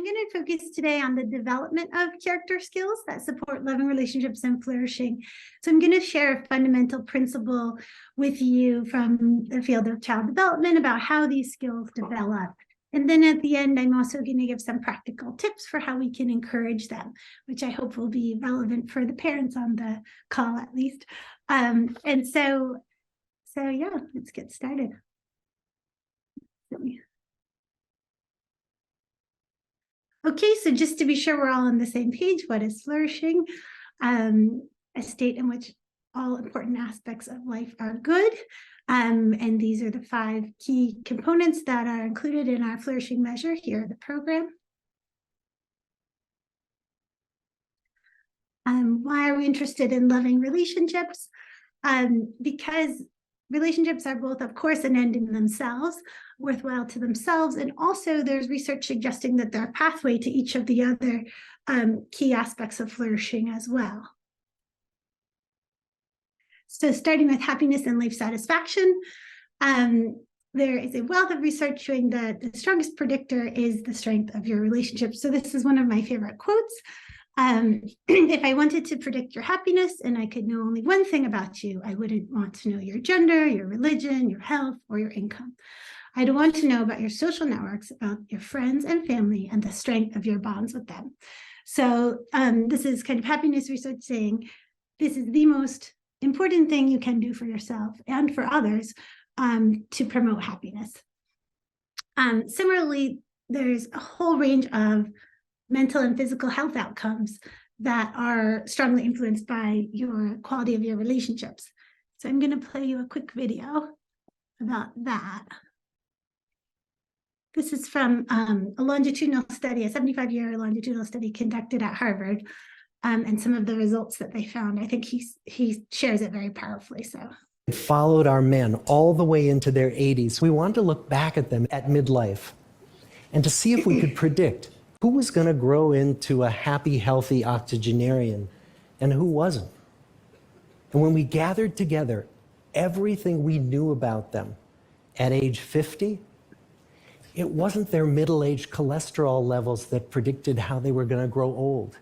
I'm going to focus today on the development of character skills that support loving relationships and flourishing. So I'm going to share a fundamental principle with you from the field of child development about how these skills develop. And then at the end, I'm also going to give some practical tips for how we can encourage them, which I hope will be relevant for the parents on the call at least. So yeah, let's get started. Okay, so just to be sure we're all on the same page, what is flourishing? A state in which all important aspects of life are good. And these are the 5 key components that are included in our flourishing measure here at the program. Why are we interested in loving relationships? Because relationships are both, of course, an end in themselves, worthwhile to themselves, and also there's research suggesting that they're a pathway to each of the other key aspects of flourishing as well. So starting with happiness and life satisfaction, there is a wealth of research showing that the strongest predictor is the strength of your relationship. So this is one of my favorite quotes. If I wanted to predict your happiness and I could know only one thing about you, I wouldn't want to know your gender, your religion, your health, or your income. I'd want to know about your social networks, about your friends and family, and the strength of your bonds with them. So this is kind of happiness research saying this is the most important thing you can do for yourself and for others to promote happiness. Similarly, there's a whole range of mental and physical health outcomes that are strongly influenced by your quality of your relationships. So I'm going to play you a quick video about that. This is from a longitudinal study, a 75-year longitudinal study conducted at Harvard, and some of the results that they found. I think he shares it very powerfully. So it followed our men all the way into their 80s. We wanted to look back at them at midlife and to see if we could predict who was going to grow into a happy, healthy octogenarian and who wasn't. And when we gathered together everything we knew about them at age 50, it wasn't their middle-aged cholesterol levels that predicted how they were going to grow old.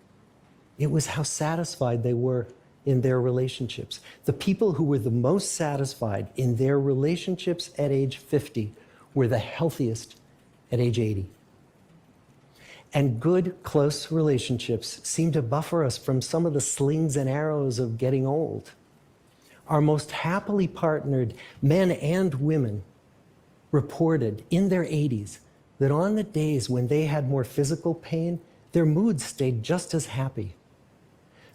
It was how satisfied they were in their relationships. The people who were the most satisfied in their relationships at age 50 were the healthiest at age 80. And good, close relationships seem to buffer us from some of the slings and arrows of getting old. Our most happily partnered men and women reported in their 80s that on the days when they had more physical pain, their moods stayed just as happy.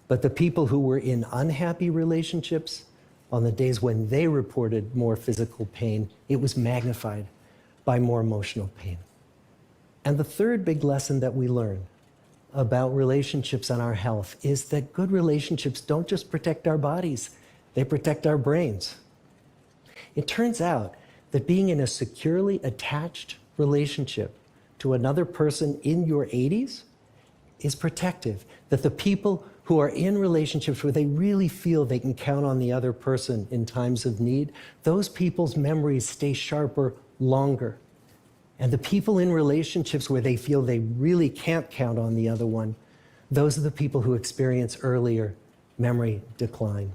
But the people who were in unhappy relationships, on the days when they reported more physical pain, it was magnified by more emotional pain. And the third big lesson that we learn about relationships and our health is that good relationships don't just protect our bodies, they protect our brains. It turns out that being in a securely attached relationship to another person in your 80s is protective, that the people who are in relationships where they really feel they can count on the other person in times of need, those people's memories stay sharper longer. And the people in relationships where they feel they really can't count on the other one, those are the people who experience earlier memory decline.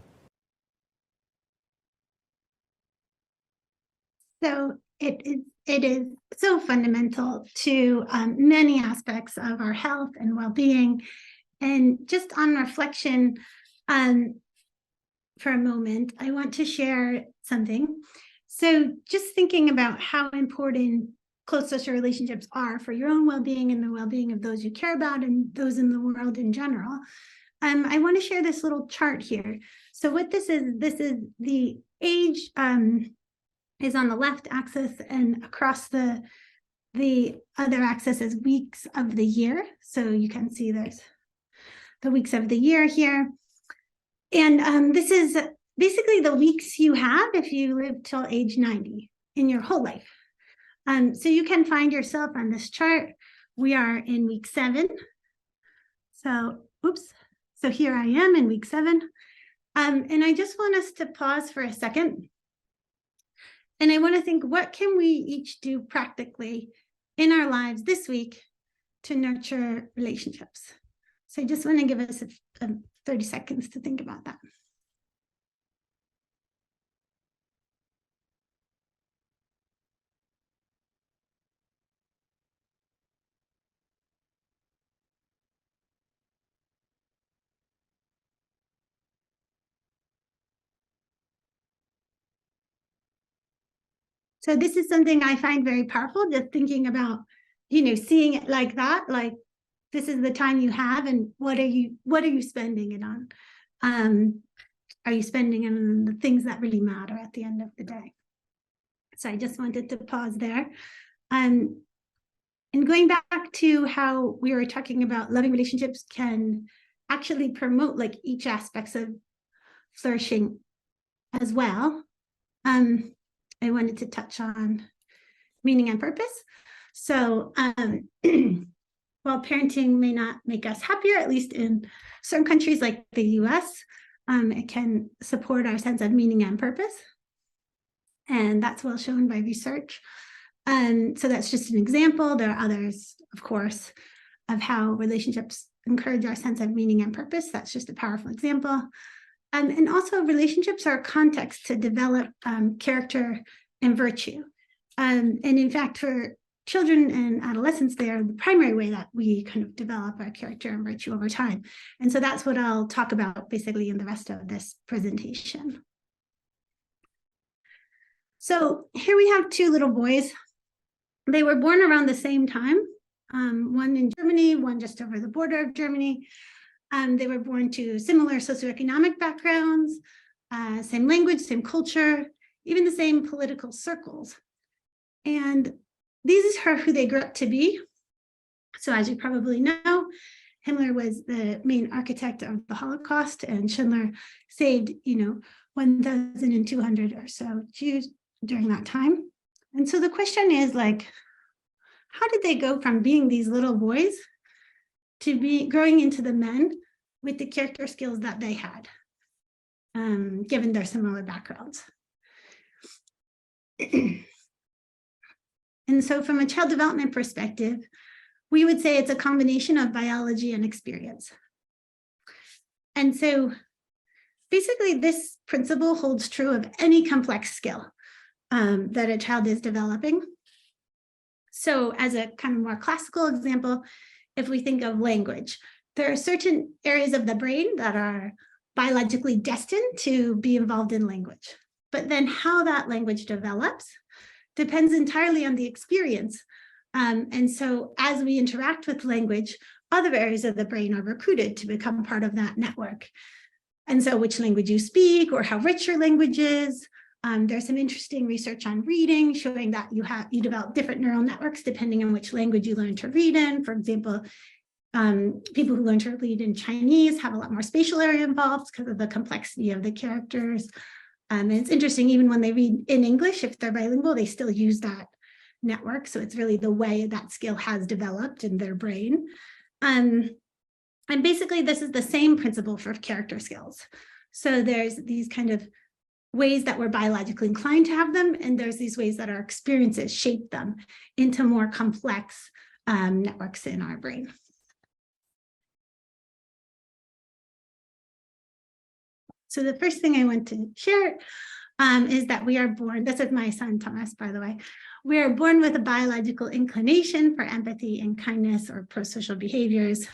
So it is so fundamental to many aspects of our health and well-being. And just on reflection for a moment, I want to share something. So just thinking about how important close social relationships are for your own well-being and the well-being of those you care about and those in the world in general. I want to share this little chart here. So what this is the age is on the left axis, and across the other axis is weeks of the year. So you can see there's the weeks of the year here. And this is basically the weeks you have if you live till age 90 in your whole life. So you can find yourself on this chart. We are in week 7. So here I am in week 7. And I just want us to pause for a second. And I want to think, what can we each do practically in our lives this week to nurture relationships? So I just want to give us 30 seconds to think about that. So this is something I find very powerful, just thinking about, seeing it like that, like this is the time you have, and what are you spending it on? Are you spending it on the things that really matter at the end of the day? So I just wanted to pause there. And going back to how we were talking about loving relationships can actually promote like each aspects of flourishing as well. I wanted to touch on meaning and purpose. So while parenting may not make us happier, at least in certain countries like the US, it can support our sense of meaning and purpose. And that's well shown by research. So that's just an example. There are others, of course, of how relationships encourage our sense of meaning and purpose. That's just a powerful example. And also relationships are a context to develop character and virtue. And in fact, for children and adolescents, they are the primary way that we kind of develop our character and virtue over time. And so that's what I'll talk about basically in the rest of this presentation. So here we have two little boys. They were born around the same time, one in Germany, one just over the border of Germany. They were born to similar socioeconomic backgrounds, same language, same culture, even the same political circles. And these are who they grew up to be. So as you probably know, Himmler was the main architect of the Holocaust, and Schindler saved, 1,200 or so Jews during that time. And so the question is like, how did they go from being these little boys to be growing into the men with the character skills that they had, given their similar backgrounds? And so from a child development perspective, we would say it's a combination of biology and experience. And so basically this principle holds true of any complex skill that a child is developing. So as a kind of more classical example, if we think of language, there are certain areas of the brain that are biologically destined to be involved in language. But then how that language develops depends entirely on the experience. And so as we interact with language, other areas of the brain are recruited to become part of that network. And so which language you speak or how rich your language is. There's some interesting research on reading showing that you develop different neural networks depending on which language you learn to read in. For example, people who learn to read in Chinese have a lot more spatial area involved because of the complexity of the characters. And it's interesting, even when they read in English, if they're bilingual, they still use that network. So it's really the way that skill has developed in their brain. And basically, this is the same principle for character skills. So there's these kind of ways that we're biologically inclined to have them, and there's these ways that our experiences shape them into more complex networks in our brain. So the first thing I want to share is that we are born, this is my son Thomas, by the way, we are born with a biological inclination for empathy and kindness or pro-social behaviors.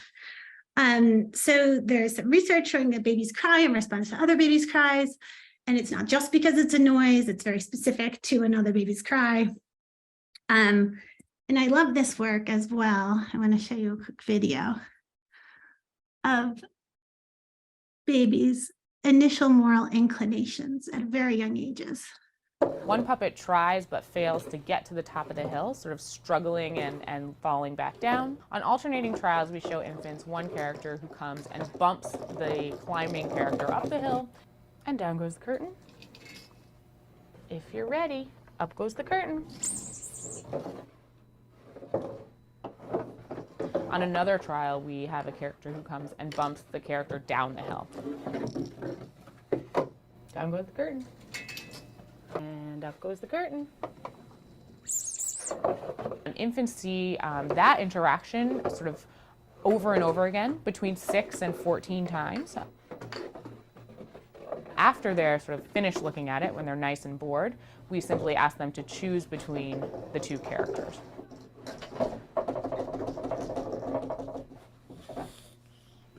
So there's some research showing that babies cry in response to other babies' cries. And it's not just because it's a noise, it's very specific to another baby's cry. And I love this work as well. I want to show you a quick video of babies' initial moral inclinations at very young ages. One puppet tries but fails to get to the top of the hill, sort of struggling and falling back down. On alternating trials, we show infants one character who comes and bumps the climbing character up the hill, and down goes the curtain. If you're ready, up goes the curtain. On another trial, we have a character who comes and bumps the character down the hill. Down goes the curtain. And up goes the curtain. Infants see that interaction sort of over and over again, between 6 and 14 times. After they're sort of finished looking at it, when they're nice and bored, we simply ask them to choose between the two characters.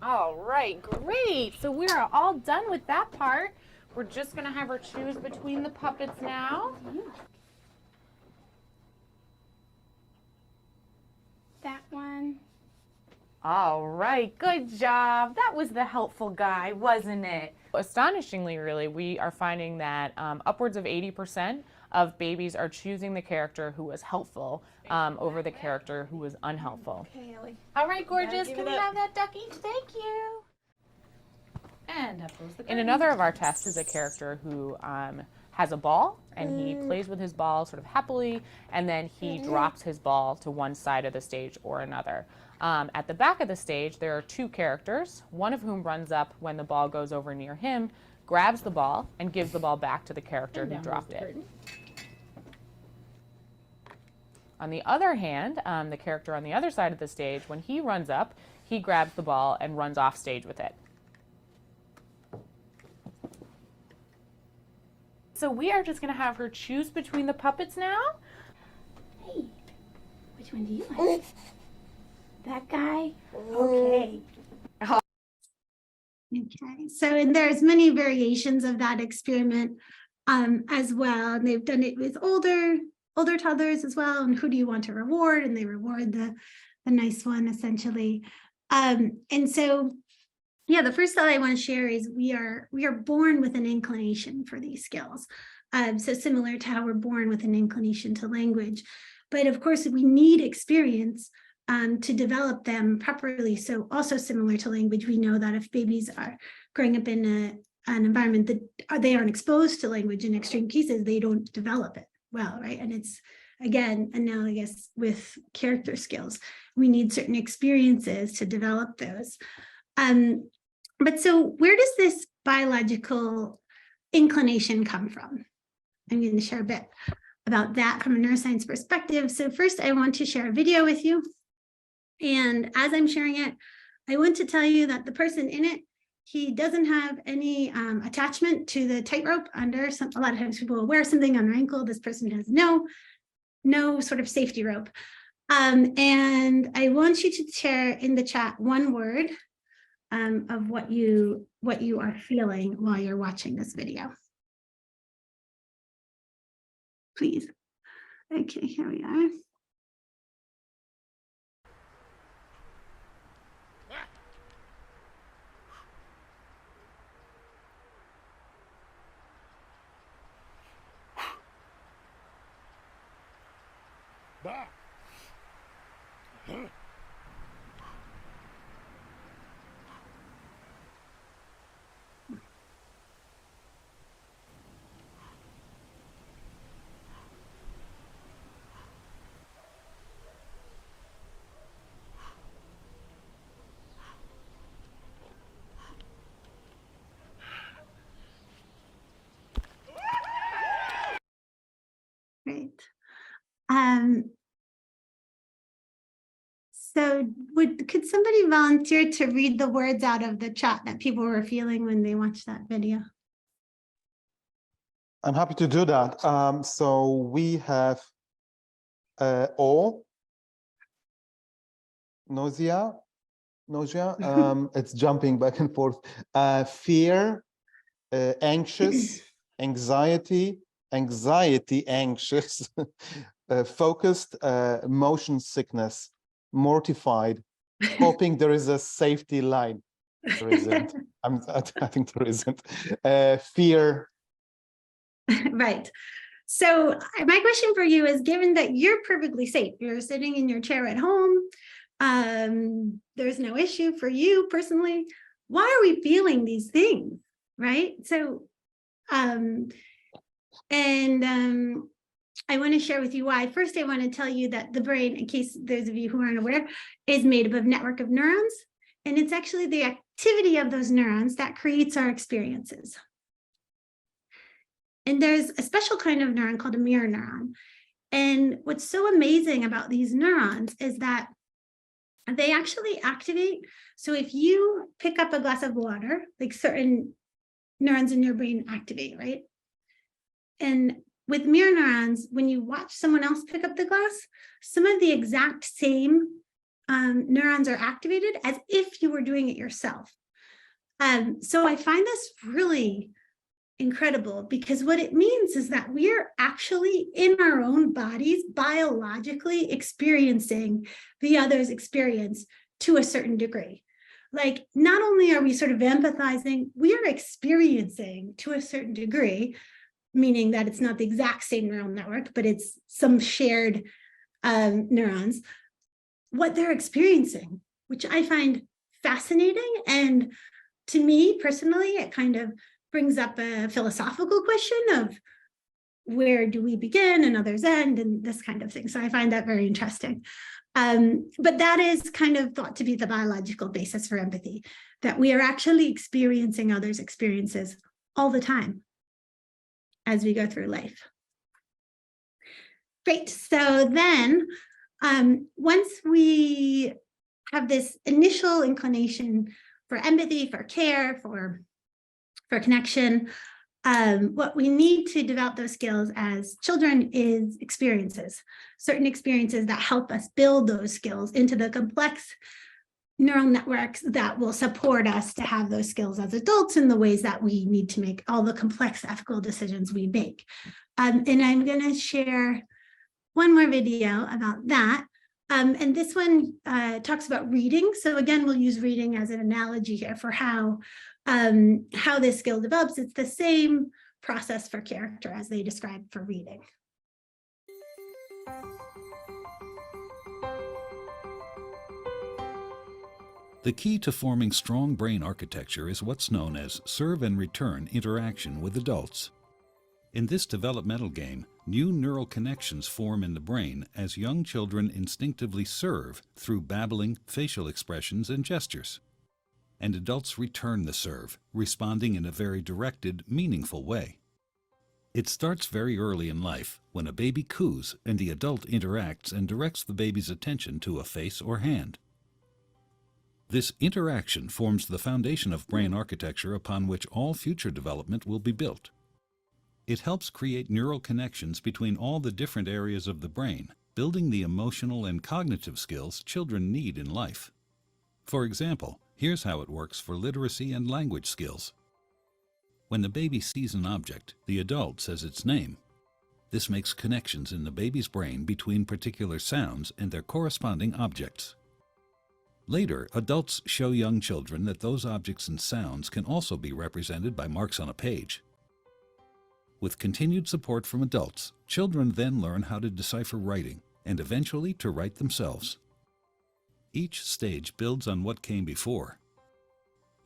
All right, great. So we are all done with that part. We're just going to have her choose between the puppets now. That one. All right, good job. That was the helpful guy, wasn't it? Astonishingly, really, we are finding that upwards of 80% of babies are choosing the character who was helpful over the character who was unhelpful. Okay, Ellie. All right, gorgeous. Give Can it we up. have that ducky? Thank you. And up goes the In curtain. another of our tests is a character who has a ball, and he plays with his ball sort of happily, and then he drops his ball to one side of the stage or another. At the back of the stage, there are two characters, one of whom runs up when the ball goes over near him, grabs the ball, and gives the ball back to the character who dropped it. On the other hand, the character on the other side of the stage, when he runs up, he grabs the ball and runs off stage with it. So we are just going to have her choose between the puppets now. Hey, which one do you like? That guy? Okay. Okay, so and there's many variations of that experiment as well. And they've done it with older toddlers as well. And who do you want to reward? And they reward the nice one essentially. And so, yeah, the first thought I want to share is we are born with an inclination for these skills. So similar to how we're born with an inclination to language, but of course we need experience to develop them properly. So also similar to language, we know that if babies are growing up in an environment that they aren't exposed to language in extreme cases, they don't develop it well, right? And it's, again, analogous with character skills. We need certain experiences to develop those. But so where does this biological inclination come from? I'm going to share a bit about that from a neuroscience perspective. So first, I want to share a video with you. And as I'm sharing it, I want to tell you that the person in it, he doesn't have any attachment to the tightrope under. A lot of times people will wear something on their ankle. This person has no sort of safety rope. And I want you to share in the chat one word of what you are feeling while you're watching this video. Please. Okay, here we are. Great. So could somebody volunteer to read the words out of the chat that people were feeling when they watched that video? I'm happy to do that. So we have awe, nausea, it's jumping back and forth, fear, anxious, anxiety, anxious, focused, motion sickness, mortified, hoping there is a safety line. There isn't. I think there isn't. Fear. Right. So my question for you is, given that you're perfectly safe, you're sitting in your chair at home, there's no issue for you personally, why are we feeling these things, right? So, I want to share with you why. First, I want to tell you that the brain, in case those of you who aren't aware, is made up of a network of neurons, and it's actually the activity of those neurons that creates our experiences. And there's a special kind of neuron called a mirror neuron. And what's so amazing about these neurons is that they actually activate. So if you pick up a glass of water, like certain neurons in your brain activate, right? And with mirror neurons, when you watch someone else pick up the glass, some of the exact same neurons are activated as if you were doing it yourself. So I find this really incredible, because what it means is that we are actually in our own bodies biologically experiencing the other's experience to a certain degree. Like, not only are we sort of empathizing, we are experiencing to a certain degree, meaning that it's not the exact same neural network, but it's some shared neurons, what they're experiencing, which I find fascinating. And to me personally, it kind of brings up a philosophical question of where do we begin and others end, and this kind of thing. So I find that very interesting. But that is kind of thought to be the biological basis for empathy, that we are actually experiencing others' experiences all the time as we go through life. Great. So then once we have this initial inclination for empathy, for care, for connection, what we need to develop those skills as children is experiences, certain experiences that help us build those skills into the complex neural networks that will support us to have those skills as adults in the ways that we need to make all the complex ethical decisions we make. And I'm going to share one more video about that. And this one talks about reading. So again, we'll use reading as an analogy here for how this skill develops. It's the same process for character as they described for reading. The key to forming strong brain architecture is what's known as serve and return interaction with adults. In this developmental game, new neural connections form in the brain as young children instinctively serve through babbling, facial expressions, and gestures. And adults return the serve, responding in a very directed, meaningful way. It starts very early in life, when a baby coos and the adult interacts and directs the baby's attention to a face or hand. This interaction forms the foundation of brain architecture upon which all future development will be built. It helps create neural connections between all the different areas of the brain, building the emotional and cognitive skills children need in life. For example, here's how it works for literacy and language skills. When the baby sees an object, the adult says its name. This makes connections in the baby's brain between particular sounds and their corresponding objects. Later, adults show young children that those objects and sounds can also be represented by marks on a page. With continued support from adults, children then learn how to decipher writing and eventually to write themselves. Each stage builds on what came before.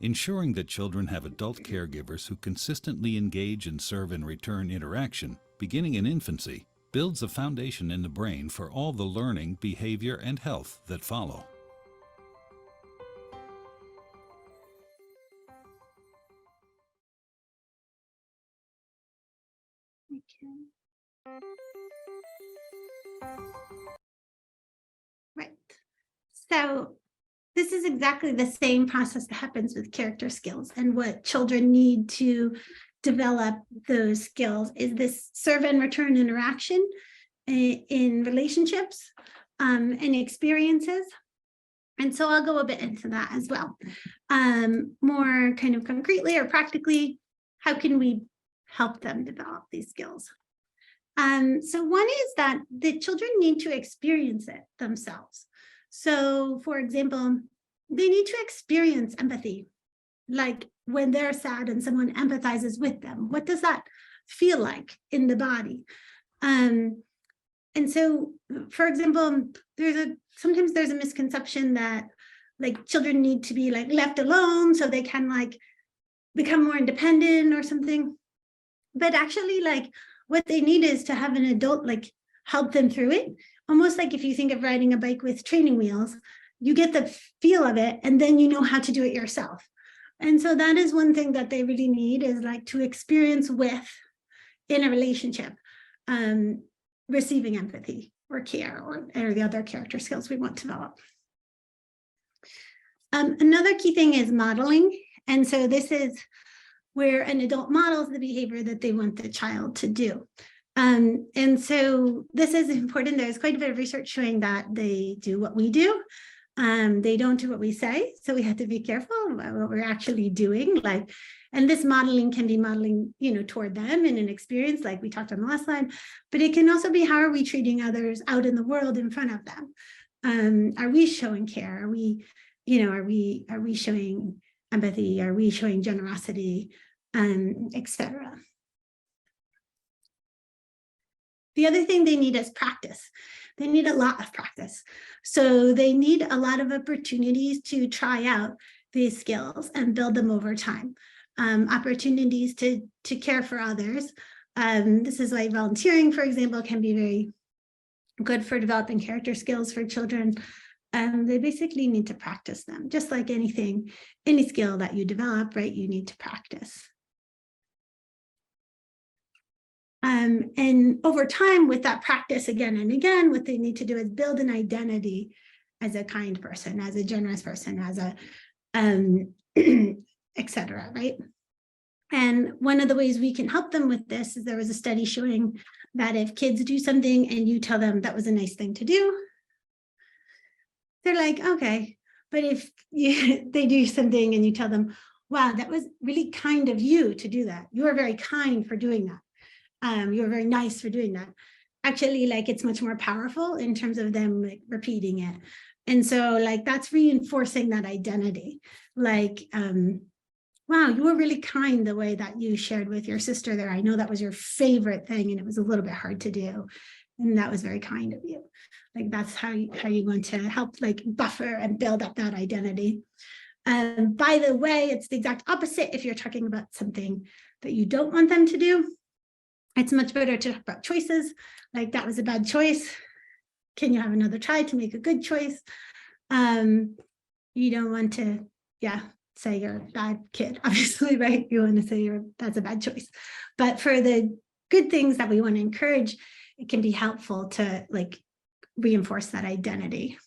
Ensuring that children have adult caregivers who consistently engage in serve and return interaction, beginning in infancy, builds a foundation in the brain for all the learning, behavior, and health that follow. Right. So this is exactly the same process that happens with character skills, and what children need to develop those skills is this serve and return interaction in relationships and experiences. And so I'll go a bit into that as well. More kind of concretely or practically, how can we help them develop these skills? So one is that the children need to experience it themselves. So for example, they need to experience empathy, like when they're sad and someone empathizes with them. What does that feel like in the body? And so, for example, sometimes there's a misconception that like children need to be like left alone so they can like become more independent or something. But actually, like what they need is to have an adult like help them through it. Almost like if you think of riding a bike with training wheels, you get the feel of it and then you know how to do it yourself. And so that is one thing that they really need, is like to experience with in a relationship. receiving empathy or care or the other character skills we want to develop. Another key thing is modeling. And so this is where an adult models the behavior that they want the child to do. And so this is important. There's quite a bit of research showing that they do what we do. They don't do what we say. So we have to be careful about what we're actually doing. And this modeling can be modeling, toward them in an experience like we talked on the last slide, but it can also be how are we treating others out in the world in front of them? Are we showing care? Are we showing empathy? Are we showing generosity, etc.? The other thing they need is practice. They need a lot of practice. So they need a lot of opportunities to try out these skills and build them over time. Opportunities to care for others. This is why volunteering, for example, can be very good for developing character skills for children. They basically need to practice them, just like anything, any skill that you develop, right? You need to practice. And over time, with that practice again and again, what they need to do is build an identity as a kind person, as a generous person, as a etc. Right? And one of the ways we can help them with this is there was a study showing that if kids do something and you tell them that was a nice thing to do, they're like, okay. But if they do something and you tell them, wow, that was really kind of you to do that. You are very kind for doing that. You're very nice for doing that. Actually, it's much more powerful in terms of them repeating it. And so that's reinforcing that identity. Wow, you were really kind the way that you shared with your sister there. I know that was your favorite thing and it was a little bit hard to do. And that was very kind of you. That's how you're going to help buffer and build up that identity. By the way, it's the exact opposite if you're talking about something that you don't want them to do. It's much better to talk about choices, that was a bad choice. Can you have another try to make a good choice? You don't want to, say you're a bad kid, obviously, right? You want to say that's a bad choice. But for the good things that we want to encourage, it can be helpful to reinforce that identity.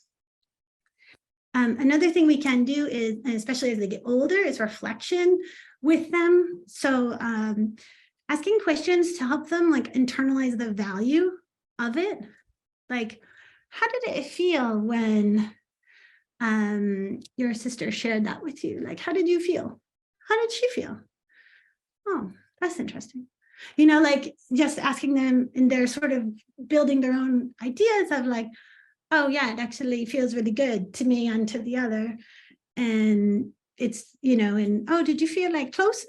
Another thing we can do is, especially as they get older, is reflection with them. So asking questions to help them internalize the value of it. How did it feel when your sister shared that with you? How did you feel? How did she feel? Oh, that's interesting. Just asking them, and they're sort of building their own ideas of oh yeah, it actually feels really good to me and to the other. And it's, and oh, did you feel closer?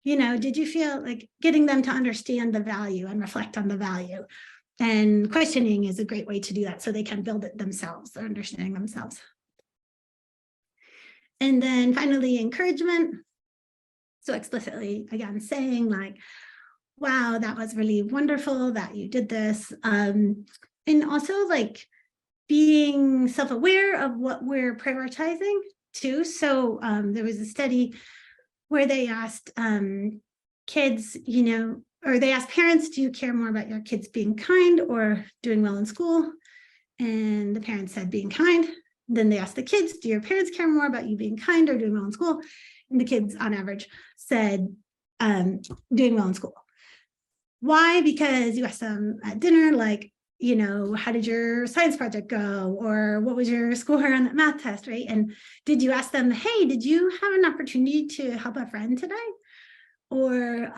Did you feel getting them to understand the value and reflect on the value? And questioning is a great way to do that so they can build it themselves, they're understanding themselves. And then finally, encouragement. So explicitly, again, saying wow, that was really wonderful that you did this. And also being self-aware of what we're prioritizing too. So there was a study where they asked kids, or they asked parents, do you care more about your kids being kind or doing well in school? And the parents said being kind. Then they asked the kids, do your parents care more about you being kind or doing well in school? And the kids on average said doing well in school. Why? Because you asked them at dinner, how did your science project go? Or what was your score on that math test, right? And did you ask them, hey, did you have an opportunity to help a friend today? Or,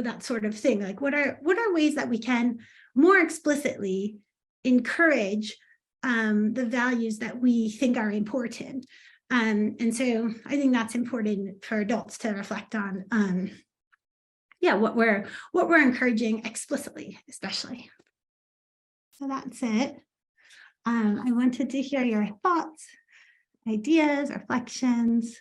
that sort of thing. What are ways that we can more explicitly encourage the values that we think are important? And so I think that's important for adults to reflect on, what we're encouraging explicitly, especially. So that's it. I wanted to hear your thoughts, ideas, reflections.